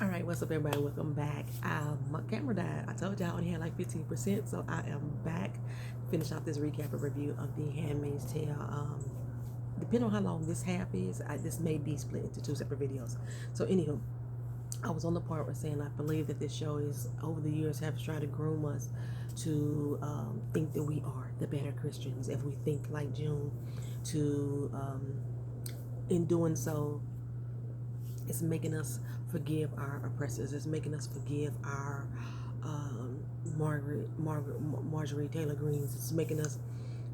All right, what's up, everybody? Welcome back. My camera died. I told you I only had like 15%, so I am back. Finish out this recap and review of The Handmaid's Tale. Depending on how long this half is, this may be split into two separate videos. So, anywho, I was on the part where saying I believe that this show is, over the years, have tried to groom us to think that we are the better Christians. If we think like June, in doing so, it's making us forgive our oppressors. It's making us forgive our Marjorie Taylor Greens. It's making us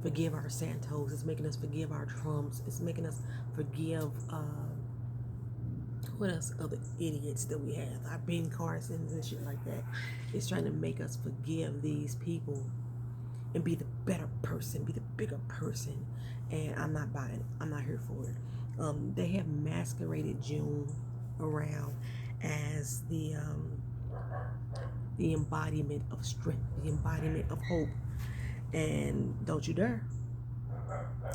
forgive our Santos. It's making us forgive our Trumps. It's making us forgive what else? Other idiots that we have. Our Ben Carsons and shit like that. It's trying to make us forgive these people and be the better person, be the bigger person. And I'm not buying it. I'm not here for it. They have masqueraded June around as the embodiment of strength, the embodiment of hope. And don't you dare.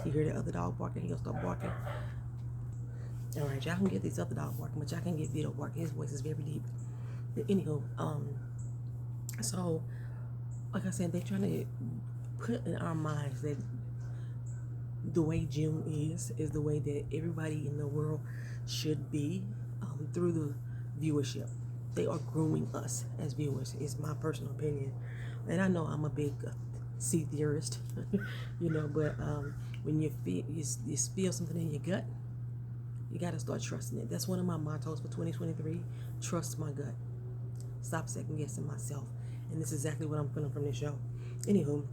You hear the other dog barking, he'll start barking. All right, y'all can get this other dog barking, but y'all can get Vito barking. His voice is very deep. But anywho, so like I said, they're trying to put in our minds that the way June is the way that everybody in the world should be, through the viewership. They are grooming us as viewers, is my personal opinion. And I know I'm a big sea theorist, but when you feel something in your gut, you got to start trusting it. That's one of my mottos for 2023. Trust my gut. Stop second guessing myself. And this is exactly what I'm feeling from this show. Anywho,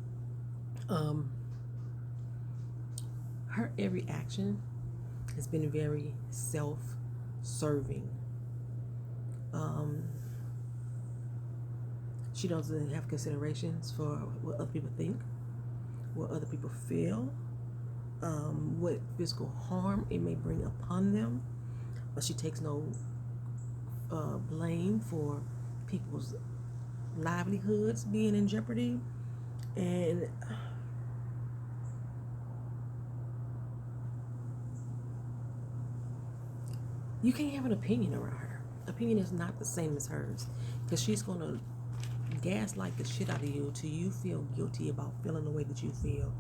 her every action has been very self-serving. She doesn't have considerations for what other people think, what other people feel, what physical harm it may bring upon them. But she takes no blame for people's livelihoods being in jeopardy. And you can't have an opinion around her. Opinion is not the same as hers, because she's going to gaslight the shit out of you till you feel guilty about feeling the way that you feel.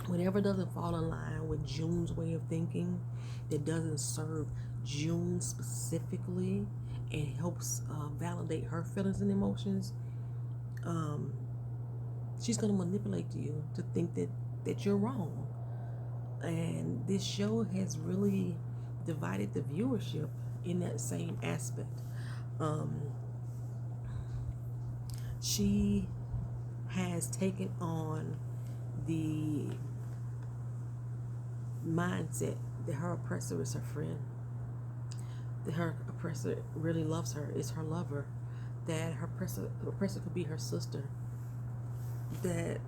Whatever doesn't fall in line with June's way of thinking, that doesn't serve June specifically and helps validate her feelings and emotions, she's going to manipulate you to think that you're wrong. And this show has really divided the viewership in that same aspect. She has taken on the mindset that her oppressor is her friend, that her oppressor really loves her, is her lover, that her oppressor could be her sister, that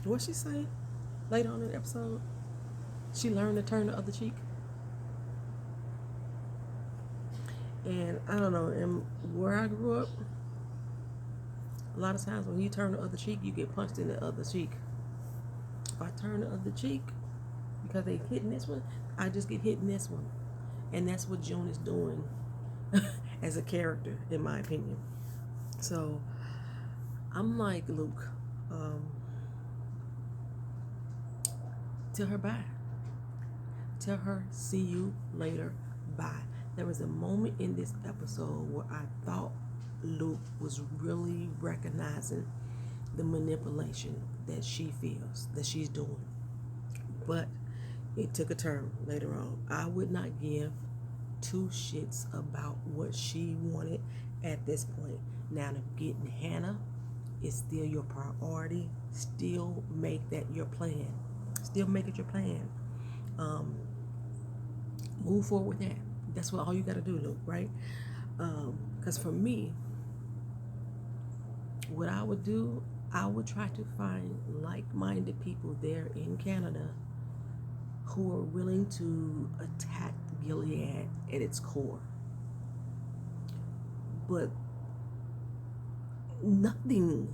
what she say later on in the episode, she learned to turn the other cheek. And I don't know, and where I grew up, a lot of times when you turn the other cheek, you get punched in the other cheek. If I turn the other cheek because they hitting this one, I just get hit in this one. And that's what June is doing as a character, in my opinion. So I'm like, Luke, tell her bye. Tell her, see you later, bye. There was a moment in this episode where I thought Luke was really recognizing the manipulation that she feels, that she's doing. But it took a turn later on. I would not give two shits about what she wanted at this point. Now, if getting Hannah is still your priority, still make that your plan. Still make it your plan. Move forward with that. That's what all you got to do, Luke, right? Because for me, what I would do, I would try to find like-minded people there in Canada who are willing to attack Gilead at its core. But nothing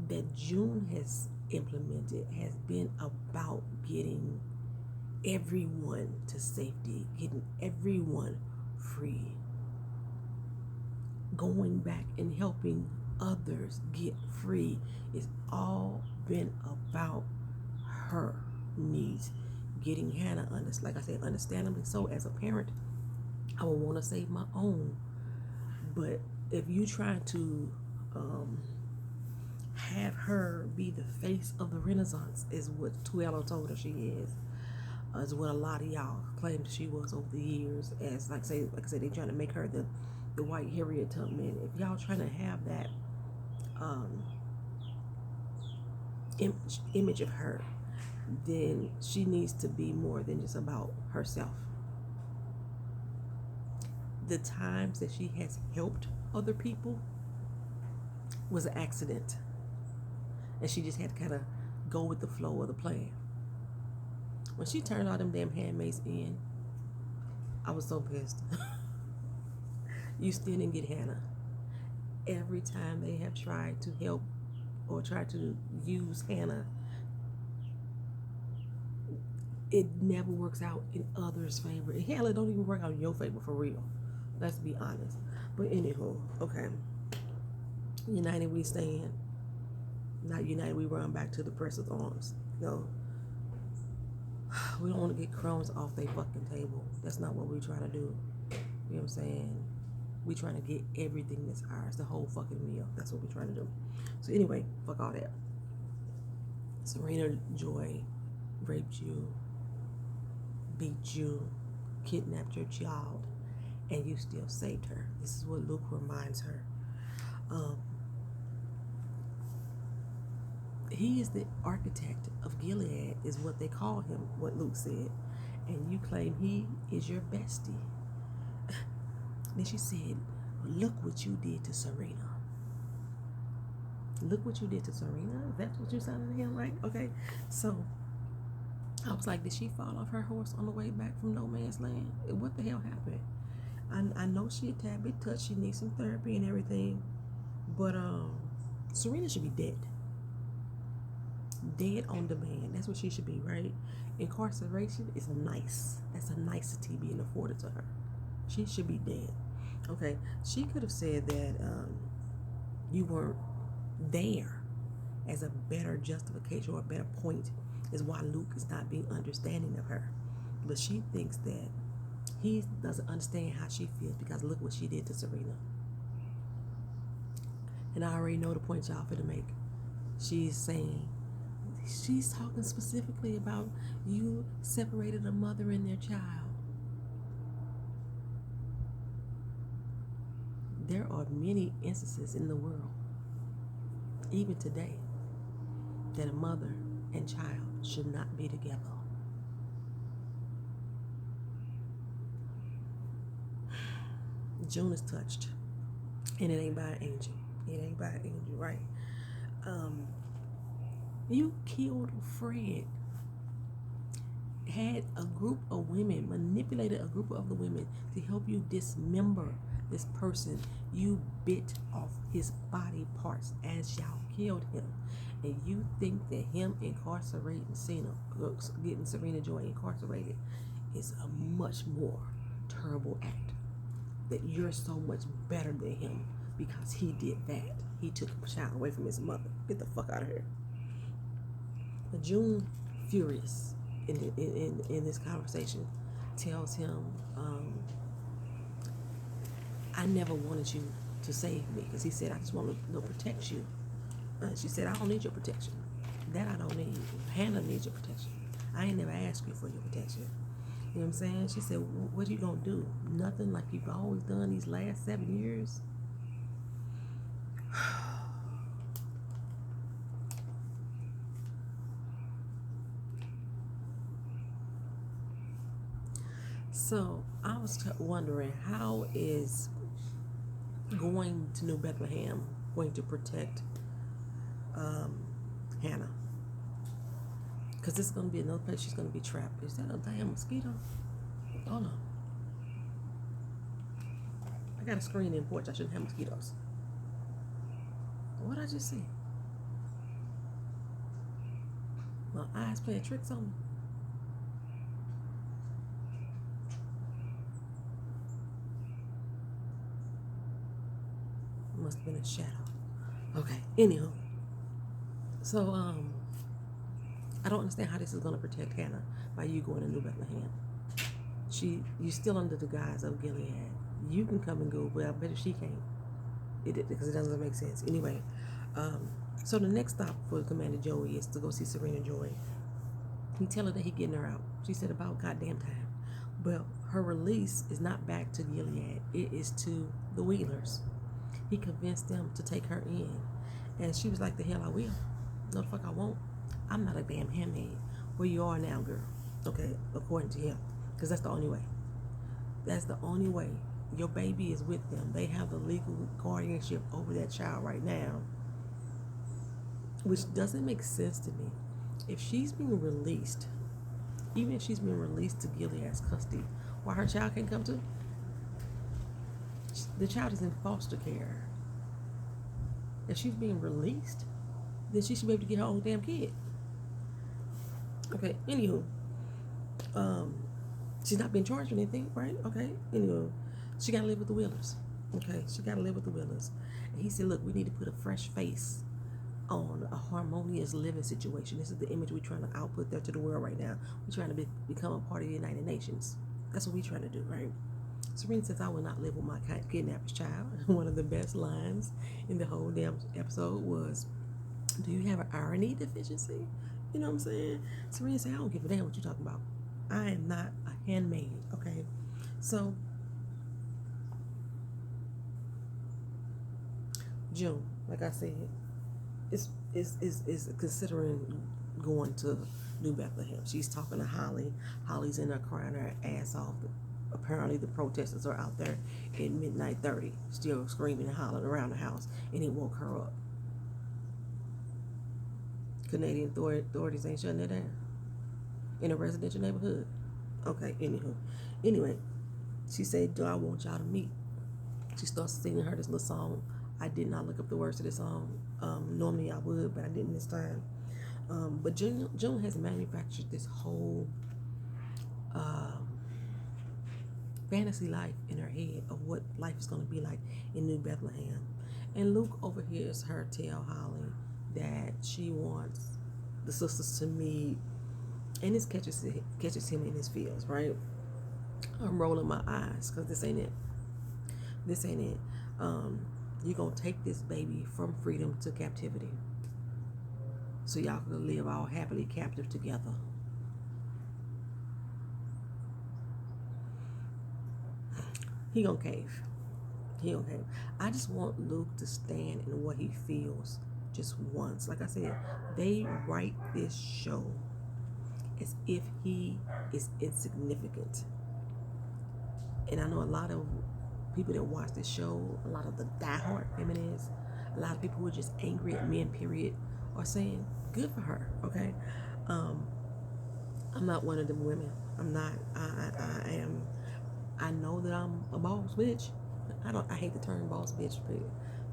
that June has implemented has been about getting everyone to safety, getting everyone free. going back and helping others get free. It's all been about her needs. Getting Hannah, like I said, understandably so, as a parent, I would want to save my own. But if you try to have her be the face of the Renaissance, is what Tuello told her she is what a lot of y'all claimed she was over the years. As like I said, they trying to make her the white Harriet Tubman. If y'all trying to have that image of her, then she needs to be more than just about herself. The times that she has helped other people was an accident, and she just had to kind of go with the flow of the plan. When she turned all them damn handmaids in, I was so pissed. You still didn't get Hannah. Every time they have tried to help or tried to use Hannah, it never works out in others' favor. Hell, it don't even work out in your favor, for real. Let's be honest. But anywho, okay. United we stand. Not united we run back to the precious arms. No. We don't want to get crumbs off their fucking table. That's not what we're trying to do. You know what I'm saying? We trying to get everything that's ours, the whole fucking meal. That's what we're trying to do. So anyway, fuck all that. Serena Joy raped you, beat you, kidnapped your child, and you still saved her. This is what Luke reminds her. He is the architect of Gilead, is what they call him, what Luke said. And you claim he is your bestie. Then she said, look what you did to Serena. Look what you did to Serena? That's what you sounded to him, right? Okay. So I was like, did she fall off her horse on the way back from no man's land? What the hell happened? I know she a tad bit touched. She needs some therapy and everything. But Serena should be dead. Dead on demand. That's what she should be, right? Incarceration is nice. That's a nicety being afforded to her. She should be dead. Okay. She could have said that you weren't there as a better justification or a better point is why Luke is not being understanding of her. But she thinks that he doesn't understand how she feels because look what she did to Serena. And I already know the point y'all finna make. She's talking specifically about you separated a mother and their child. There are many instances in the world, even today, that a mother and child should not be together. June is touched, and it ain't by an angel. It ain't by an angel, right? You killed Fred. Had a group of women, manipulated a group of other women to help you dismember this person. You bit off his body parts as y'all killed him. And you think that him incarcerating getting Serena Joy incarcerated is a much more terrible act. That you're so much better than him because he did that. He took a child away from his mother. Get the fuck out of here. But June, furious in this conversation, tells him, I never wanted you to save me. Because he said, I just want to protect you. She said, I don't need your protection. That I don't need. Hannah needs your protection. I ain't never asked you for your protection. You know what I'm saying? She said, what you gonna do? Nothing like you've always done these last 7 years? So I was wondering, how is going to New Bethlehem going to protect Hannah? Because this is going to be another place she's going to be trapped. Is that a damn mosquito? Oh no. I got a screen in porch. I shouldn't have mosquitoes. What did I just see? My eyes playing tricks on me. must have been a shadow. Okay, anywho. So, I don't understand how this is going to protect Hannah by you going to New Bethlehem. You still under the guise of Gilead. You can come and go, but I bet she can't. Because it doesn't make sense. Anyway, so the next stop for Commander Joey is to go see Serena Joy. He tell her that he getting her out. She said about goddamn time. Well, her release is not back to Gilead. It is to the Wheelers. He convinced them to take her in. And she was like, the hell I will. No, the fuck I won't. I'm not a damn handmaid. Where you are now, girl. Okay, according to him. Because that's the only way. That's the only way. Your baby is with them. They have the legal guardianship over that child right now. Which doesn't make sense to me. If she's being released, even if she's being released to Gilead's custody, why her child can't come too? The child is in foster care. If she's being released, then she should be able to get her own damn kid. Okay, anywho. She's not being charged with anything, right? Okay, anywho. She gotta live with the Wheelers. Okay, she gotta live with the Wheelers. And he said, look, we need to put a fresh face on a harmonious living situation. This is the image we're trying to output there to the world right now. We're trying to become a part of the United Nations. That's what we're trying to do, right? Serena says, I will not live with my kidnapper's child. One of the best lines in the whole damn episode was, do you have an irony deficiency? You know what I'm saying? Serena said, I don't give a damn what you're talking about. I am not a handmaid, okay? So, June, like I said, is considering going to New Bethlehem. She's talking to Holly. Holly's in there crying her ass off. Apparently the protesters are out there at midnight 30, still screaming and hollering around the house, and it woke her up. Canadian authorities ain't shutting it down in a residential neighborhood. Okay, anyway, she said, do I want y'all to meet? She starts singing her this little song. I did not look up the words to this song. Normally I would, but I didn't this time. But June has manufactured this whole fantasy life in her head of what life is going to be like in New Bethlehem. And Luke overhears her tell Holly that she wants the sisters to meet, and this catches him in his feels, right? I'm rolling my eyes because this ain't it. You're going to take this baby from freedom to captivity so y'all can live all happily captive together. He gonna cave. I just want Luke to stand in what he feels just once. Like I said, they write this show as if he is insignificant. And I know a lot of people that watch this show, a lot of the diehard feminists, a lot of people who are just angry at men, period, are saying, good for her, okay? I'm not one of them women. I'm not. I know that I'm a boss bitch. I hate the term boss bitch, but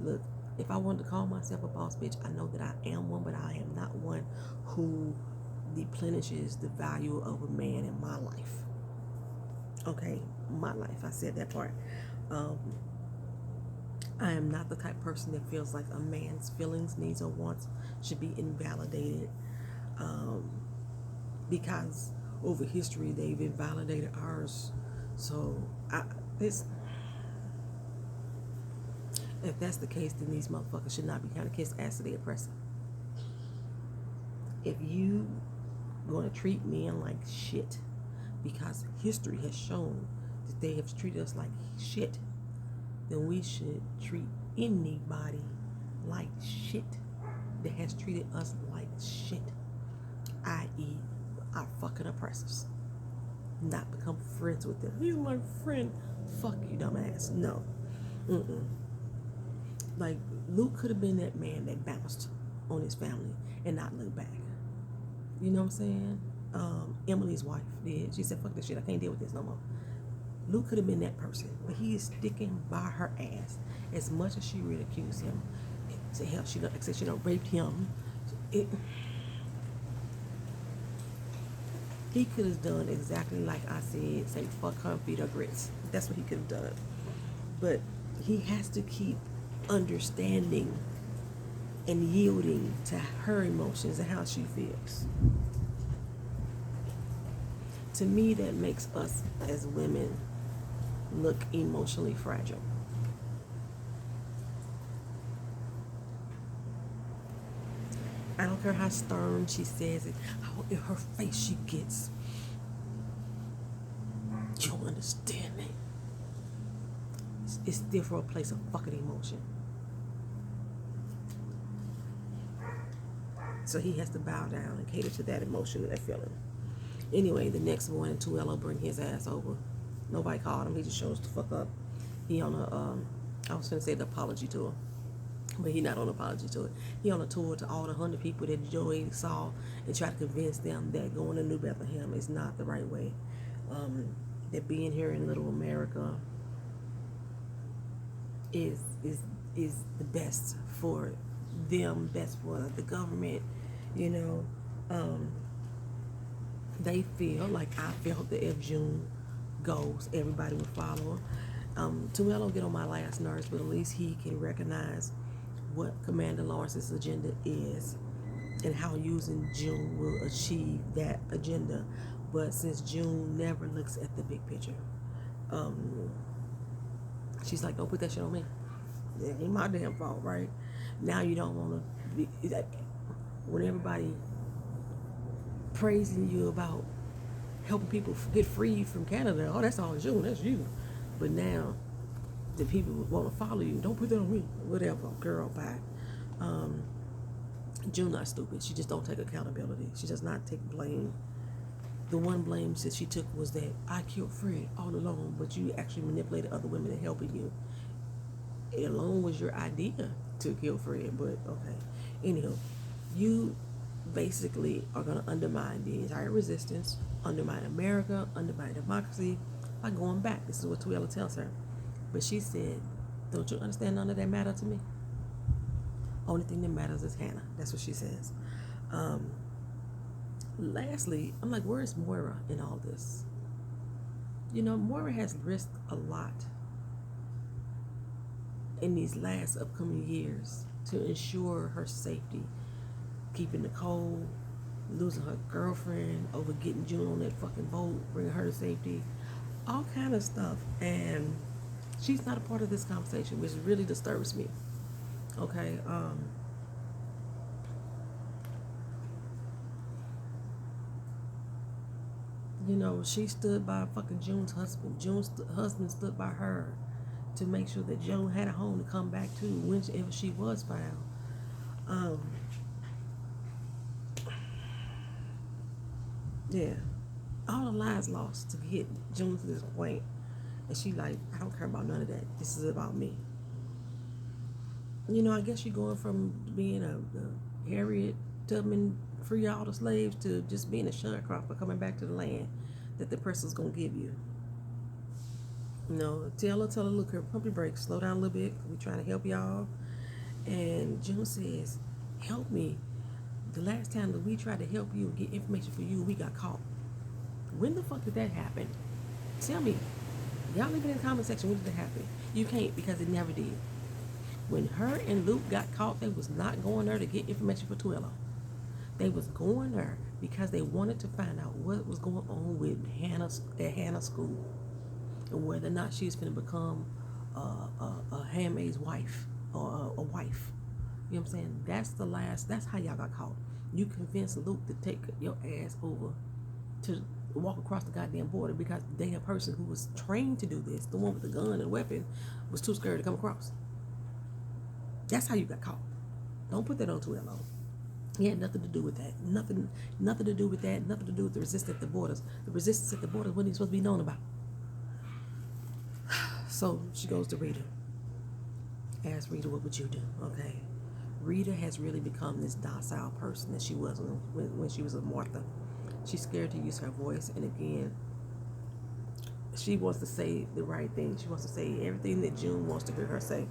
look, if I wanted to call myself a boss bitch, I know that I am one, but I am not one who replenishes the value of a man in my life. Okay, my life. I said that part. I am not the type of person that feels like a man's feelings, needs, or wants should be invalidated because over history they've invalidated ours. So if that's the case, then these motherfuckers should not be kind of kiss ass to the oppressor. If you going to treat men like shit because history has shown that they have treated us like shit, then we should treat anybody like shit that has treated us like shit, i.e. our fucking oppressors. Not become friends with them. He's my friend. Fuck you, dumbass. No. Like, Luke could have been that man that bounced on his family and not look back. You know what I'm saying? Emily's wife did. She said, fuck this shit. I can't deal with this no more. Luke could have been that person, but he is sticking by her ass as much as she ridicules him. Say, hell, she raped him. He could have done exactly like I said, say fuck her and feed her grits. That's what he could have done. But he has to keep understanding and yielding to her emotions and how she feels. To me, that makes us as women look emotionally fragile. I don't care how stern she says it, how in her face she gets. You don't understand me. It's still for a place of fucking emotion. So he has to bow down and cater to that emotion and that feeling. Anyway, the next morning, Tuello bring his ass over. Nobody called him. He just shows the fuck up. He on a, I was gonna say the apology tour, but he not on an apology tour. He on a tour to all the 100 people that Joy saw and try to convince them that going to New Bethlehem is not the right way. That being here in Little America is the best for them, best for the government, you know. They feel like I felt that if June goes, everybody would follow her. Tuello get on my last nerves, but at least he can recognize what Commander Lawrence's agenda is and how using June will achieve that agenda. But since June never looks at the big picture, she's like, don't put that shit on me. It ain't my damn fault, right? Now you don't want to be, when everybody praising you about helping people get free from Canada, oh, that's all June, that's you. But now the people want to follow you. Don't put that on me. Whatever, girl, bye. June not stupid. She just don't take accountability. She does not take blame. The one blame that she took was that I killed Fred all alone, but you actually manipulated other women in helping you. It alone was your idea to kill Fred, but okay. Anyhow, you basically are going to undermine the entire resistance, undermine America, undermine democracy by going back. This is what Tuello tells her. But she said, don't you understand none of that matter to me? Only thing that matters is Hannah. That's what she says. Lastly, I'm like, where is Moira in all this? You know, Moira has risked a lot in these last upcoming years to ensure her safety, keeping Nicole, losing her girlfriend, over getting June on that fucking boat, bringing her to safety, all kind of stuff. And she's not a part of this conversation, which really disturbs me. Okay, you know, she stood by fucking June's husband. June's husband stood by her to make sure that June had a home to come back to whenever she was found. Yeah, all the lives lost to get June to this point, and she like, I don't care about none of that. This is about me. You know, I guess you're going from being a Harriet Tubman, free all the slaves, to just being a sharecropper coming back to the land that the person's gonna give you. You know, tell her, look here, pump your brakes, slow down a little bit. We're trying to help y'all. And June says, help me. The last time that we tried to help you and get information for you, we got caught. When the fuck did that happen? Tell me. Y'all leave it in the comment section. When did that happen? You can't, because it never did. When her and Luke got caught, they was not going there to get information for Tuello. They was going there because they wanted to find out what was going on with Hannah at Hannah's school, and whether or not she's going to become a handmaid's wife or a wife. You know what I'm saying? That's how y'all got caught. You convinced Luke to take your ass over to walk across the goddamn border because the damn person who was trained to do this, the one with the gun and weapon, was too scared to come across. That's how you got caught. Don't put that on Tuello. He had nothing to do with that. Nothing to do with that. Nothing to do with the resistance at the borders. The resistance at the borders wasn't even supposed to be known about. So she goes to Rita. Ask Rita, what would you do? Okay. Rita has really become this docile person that she was when she was a Martha. She's scared to use her voice, and again, she wants to say the right thing. She wants to say everything that June wants to hear her say.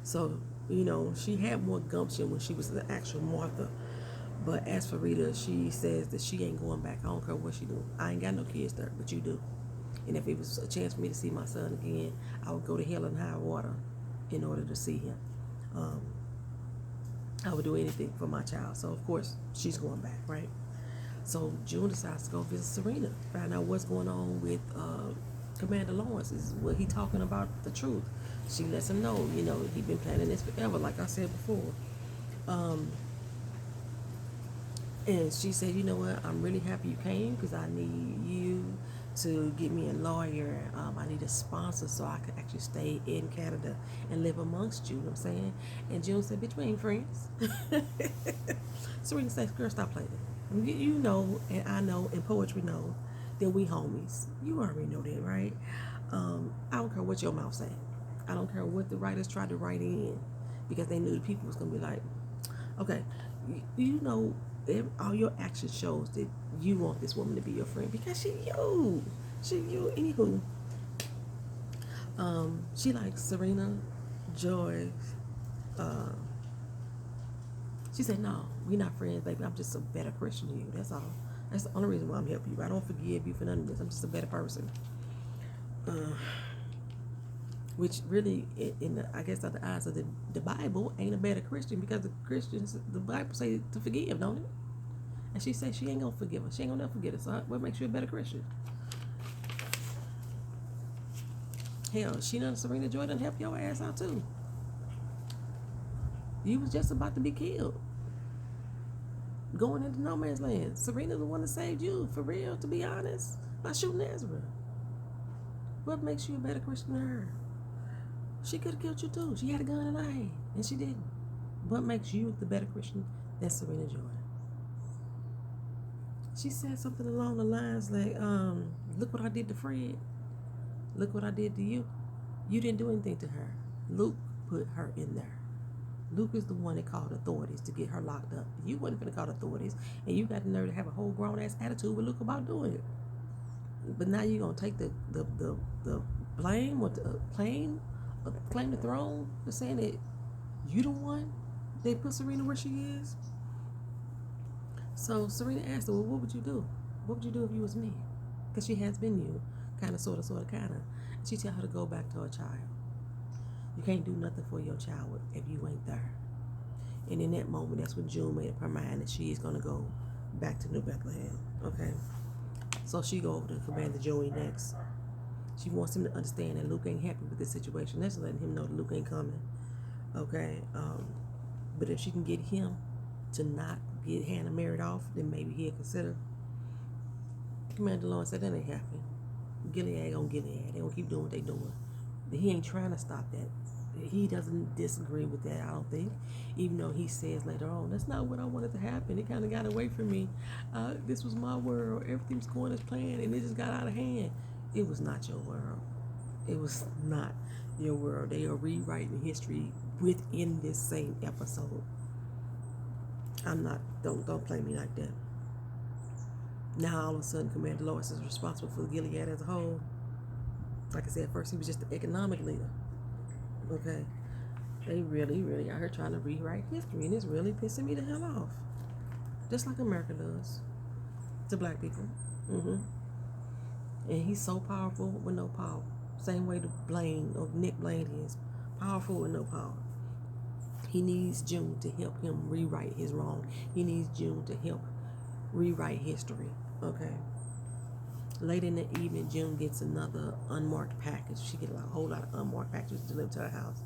So, you know, she had more gumption when she was the actual Martha. But as for Rita, she says that she ain't going back. I don't care what she do. I ain't got no kids there, but you do. And if it was a chance for me to see my son again, I would go to hell and high water in order to see him. Um, I would do anything for my child. So, of course, she's going back, right? So, June decides to go visit Serena, find out what's going on with Commander Lawrence. Is what he talking about the truth? She lets him know, he been planning this forever, like I said before. And she said, you know what, I'm really happy you came because I need you to get me a lawyer. I need a sponsor so I can actually stay in Canada and live amongst you. You know what I'm saying? And June said, bitch, we ain't friends. Serena says, girl, stop playing. You know, and I know, and poetry know that we homies. You already know that, right? I don't care what your mouth say. I don't care what the writers tried to write in because they knew the people was going to be like, okay, you know, all your action shows that you want this woman to be your friend because she you. Anywho, she likes Serena Joy. She said, no, we're not friends, baby. I'm just a better Christian than you. That's all. That's the only reason why I'm helping you. I don't forgive you for none of this. I'm just a better person. Which really, I guess, at the eyes of the Bible, ain't a better Christian because the Bible say to forgive, don't it? And she said she ain't gonna forgive her. She ain't gonna never forget it. So what makes you a better Christian? Hell, she done Serena Joy done help your ass out too. You was just about to be killed. Going into no man's land. Serena's the one that saved you, for real, to be honest. By shooting Ezra. What makes you a better Christian than her? She could have killed you too. She had a gun in her hand, and she didn't. What makes you the better Christian than Serena Joy? She said something along the lines like, look what I did to Fred. Look what I did to you. You didn't do anything to her. Luke put her in there. Luke is the one that called authorities to get her locked up. You wasn't going to call authorities, and you got the nerve to have a whole grown-ass attitude with Luke about doing it. But now you're going to take the blame or the claim the throne for saying that you the one that put Serena where she is? So Serena asked her, well, what would you do? What would you do if you was me? Because she has been you, kind of, sort of, kind of. She tell her to go back to her child. You can't do nothing for your child if you ain't there. And in that moment, that's when June made up her mind that she is going to go back to New Bethlehem, okay? So she go over to Commander Joey next. She wants him to understand that Luke ain't happy with this situation. That's letting him know that Luke ain't coming, okay? But if she can get him to not get Hannah married off, then maybe he'll consider. Commander Lawrence said that ain't happening. Gilead gonna Gilead. They gonna keep doing what they doing. But he ain't trying to stop that. He doesn't disagree with that, I don't think. Even though he says later on, that's not what I wanted to happen. It kind of got away from me. This was my world. Everything was going as planned, and it just got out of hand. It was not your world. It was not your world. They are rewriting history within this same episode. Don't play me like that. Now all of a sudden Commander Lawrence is responsible for Gilead as a whole. Like I said, first he was just the economic leader. Okay. They really out here trying to rewrite history, and it's really pissing me the hell off. Just like America does to black people. And he's so powerful with no power. Same way Nick Blaine is. Powerful with no power. He needs June to help him rewrite his wrong. He needs June to help rewrite history. Okay. Late in the evening, June gets another unmarked package. She gets a whole lot of unmarked packages delivered to her house.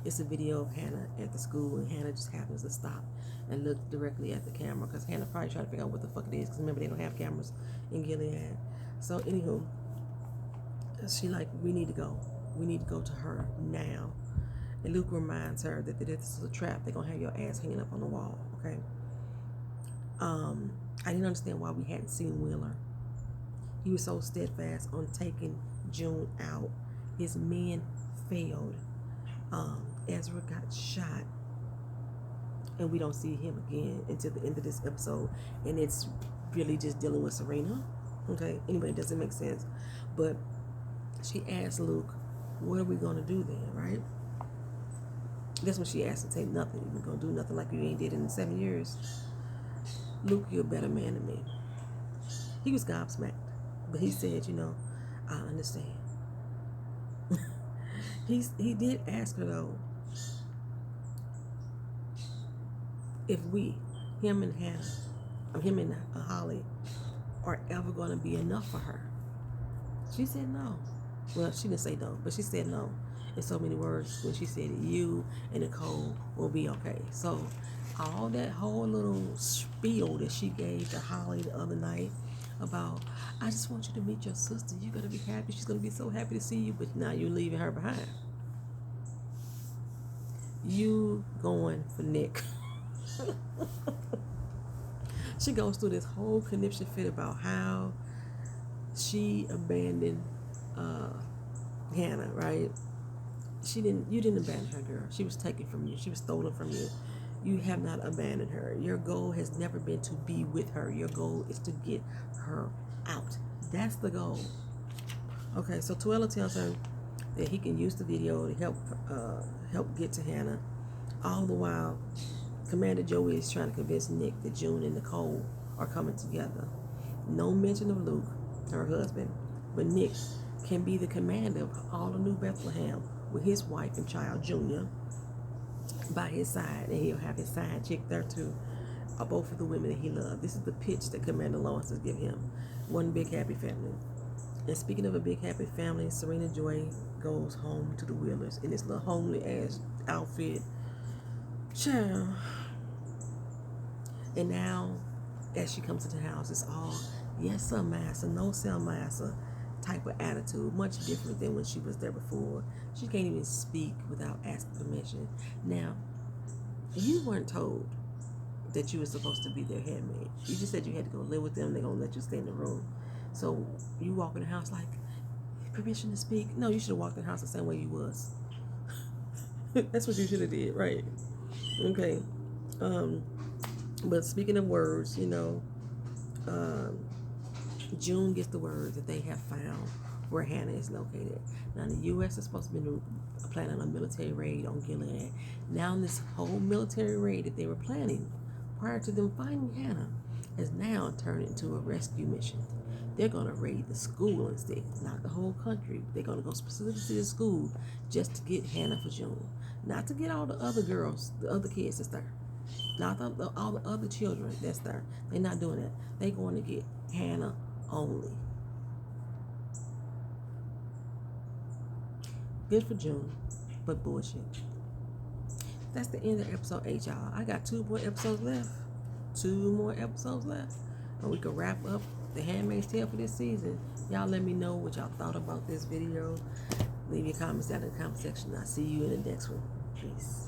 It's a video of Hannah at the school, and Hannah just happens to stop and look directly at the camera because Hannah probably trying to figure out what the fuck it is because remember, they don't have cameras in Gilead. So, anywho, she like, we need to go. We need to go to her now. And Luke reminds her that this is a trap. They're going to have your ass hanging up on the wall, okay? I didn't understand why we hadn't seen Wheeler. He was so steadfast on taking June out. His men failed. Ezra got shot. And we don't see him again until the end of this episode. And it's really just dealing with Serena. Okay? Anyway, it doesn't make sense. But she asked Luke, what are we going to do then, right? That's when she asked him to take nothing. You're going to do nothing like you ain't did in 7 years. Luke, you're a better man than me. He was gobsmacked. But he said, I understand. He did ask her though if him and Hannah, or him and Holly, are ever going to be enough for her. She said no. Well, she didn't say no, but she said no in so many words when she said you and Nicole will be okay. So all that whole little spiel that she gave to Holly the other night about, I just want you to meet your sister. You're going to be happy. She's going to be so happy to see you, but now you're leaving her behind. You going for Nick. She goes through this whole conniption fit about how she abandoned Hannah, right? You didn't abandon her, girl. She was taken from you. She was stolen from you. You have not abandoned her. Your goal has never been to be with her. Your goal is to get her out. That's the goal. Okay, so Tuella tells her that he can use the video to help get to Hannah. All the while, Commander Joey is trying to convince Nick that June and Nicole are coming together. No mention of Luke, her husband, but Nick can be the commander of all of New Bethlehem with his wife and child, Junior, by his side, and he'll have his side chick there too, both of the women that he loves. This is the pitch that Commander Lawrence has given him. One big happy family. And speaking of a big happy family, Serena Joy goes home to the Wheelers in this little homely ass outfit. Child. And now, as she comes to the house, it's all yes sir, master, no sir, master type of attitude, much different than when she was there before. She can't even speak without asking permission. Now, you weren't told that you were supposed to be their handmaid. You just said you had to go live with them. They're going to let you stay in the room. So you walk in the house like, permission to speak? No, you should have walked in the house the same way you was. That's what you should have did, right? Okay. But speaking of words, June gets the word that they have found where Hannah is located. Now, the U.S. is supposed to be planning a military raid on Gilead. Now, this whole military raid that they were planning prior to them finding Hannah has now turned into a rescue mission. They're going to raid the school instead, not the whole country. They're going to go specifically to the school just to get Hannah for June. Not to get all the other girls, the other kids that's there. Not all the other children that's there. They're not doing that. They're going to get Hannah only. Good for June, but bullshit. That's the end of episode 8, y'all. I got 2 more episodes left. 2 more episodes left. And we can wrap up the Handmaid's Tale for this season. Y'all let me know what y'all thought about this video. Leave your comments down in the comment section. I'll see you in the next one. Peace.